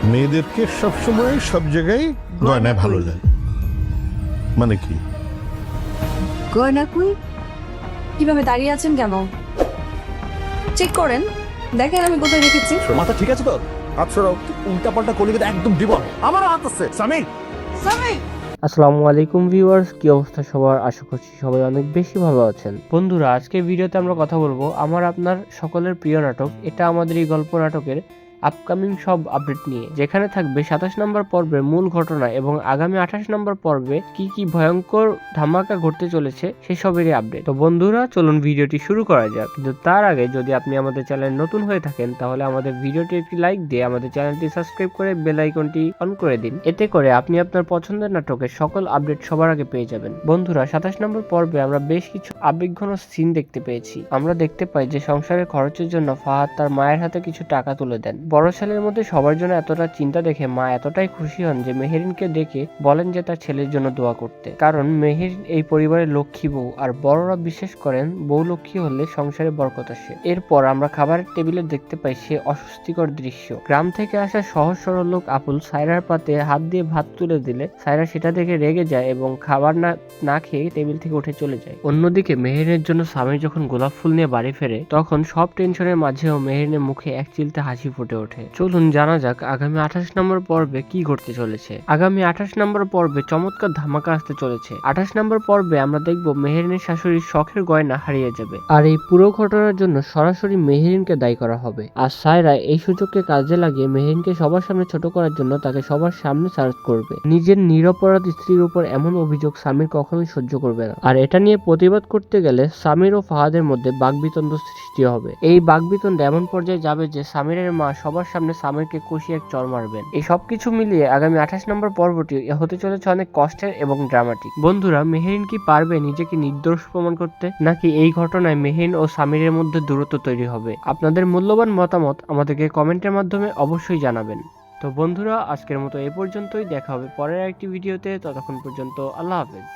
মেয়েদেরকে সবসময় সব জায়গায় গয়না ভালো লাগে। মানে কি? গয়না কই? কিভাবে দাঁড়িয়ে আছেন কেন? চেক করেন, দেখেন আমি কোথায় রেখেছি। মাথা ঠিক আছে তো? আচ্ছা উল্টা পাল্টা করলে কিন্তু একদম ডিবল। আমারও হাত আছে। সামির আসসালামু আলাইকুম ভিউয়ার্স, কি অবস্থা সবার? আশা করছি সবাই অনেক বেশি ভালো আছেন। বন্ধুরা, আজকের ভিডিওতে আমরা কথা বলবো আমার আপনার সকলের প্রিয় নাটক এটা আমাদের এই গল্প নাটকের আপকামিং সব আপডেট নিয়ে, যেখানে থাকবে 27 নম্বর পর্বের মূল ঘটনা এবং আগামী 28 নম্বর পর্বে কি কি ভয়ঙ্কর ধামাকা ঘটতে চলেছে সেসবেরই আপডেট। তো বন্ধুরা, চলুন ভিডিওটি শুরু করা যাক। কিন্তু তার আগে যদি আপনি আমাদের চ্যানেলে নতুন হয়ে থাকেন তাহলে আমাদের ভিডিওটি একটি লাইক দিয়ে আমাদের চ্যানেলটি সাবস্ক্রাইব করে বেল আইকনটি অন করে দিন। এতে করে আপনি আপনার পছন্দের নাটকের সকল আপডেট সবার আগে পেয়ে যাবেন। বন্ধুরা, 27 নম্বর পর্বে আমরা বেশ কিছু আবেগঘন সিন দেখতে পেয়েছি। আমরা দেখতে পাই যে সংসারের খরচের জন্য ফাহাদ তার মায়ের হাতে কিছু টাকা তুলে দেন। বড় ছেলের মধ্যে সবার জন্য এতটা চিন্তা দেখে মা এতটাই খুশি হন যে মেহেরিনকে ডেকে বলেন যে তার ছেলের জন্য দোয়া করতে, কারণ মেহেরিন এই পরিবারের লক্ষ্মী বউ, আর বড়রা বিশ্বাস করেন বউ লক্ষ্মী হলে সংসারে বরকত আসে। এরপর আমরা খাবারের টেবিলে দেখতে পাই সে অস্বস্তিকর দৃশ্য। গ্রাম থেকে আসা সহজ সরল লোক আপুল সায়রার পাতে হাত দিয়ে ভাত তুলে দিলে সায়রা সেটা দেখে রেগে যায় এবং খাবার না খেয়ে টেবিল থেকে উঠে চলে যায়। অন্যদিকে মেহেরিনের জন্য স্বামী যখন গোলাপ ফুল নিয়ে বাড়ি ফেরে তখন সব টেনশনের মাঝেও মেহেরিনের মুখে এক চিলতে হাসি ফুটে ওঠে। চলুন জানা যাক আগামী 28 নম্বর পর্বে কি ঘটতে চলেছে। আগামী 28 নম্বর পর্বে চমৎকার ধামাকা আসতে চলেছে। 28 নম্বর পর্বে আমরা দেখব মেহেরিনের শাশুড়ির শখের গয়না হারিয়ে যাবে, আর এই পুরো ঘটনার জন্য সরাসরি মেহেরিনকে দায়ী করা হবে। আর সায়রা এই সুযোগকে কাজে লাগিয়ে মেহেরিনকে সবার সামনে ছোট করার জন্য তাকে সবার সামনে সার্চ করবে। নিজের নিরপরাধ স্ত্রীর উপর এমন অভিযোগ সামির কখনোই সহ্য করবে না, আর এটা নিয়ে প্রতিবাদ করতে গেলে সামির ও ফাহাদের মধ্যে বাকবিতণ্ড সৃষ্টি হবে। এই বাকবিতণ্ড এমন পর্যায়ে যাবে যে সামিরের মা সবার সামনে সামিরকে কষিয়ে এক চড় মারবেন। এই সবকিছু মিলিয়ে আগামী 28 নম্বর পর্বটি হতে চলেছে অনেক কষ্টের এবং ড্রামাটিক। বন্ধুরা, মেহেরিন কি পারবে নিজেকে নির্দোষ প্রমাণ করতে, নাকি এই ঘটনায় মেহেরিন ও সামিরের মধ্যে দূরত্ব তৈরি হবে? আপনাদের মূল্যবান মতামত আমাদেরকে কমেন্টের মাধ্যমে অবশ্যই জানাবেন। তো বন্ধুরা, আজকের মতো এ পর্যন্তই। দেখা হবে পরের একটি ভিডিওতে। ততক্ষণ পর্যন্ত আল্লাহ হাফেজ।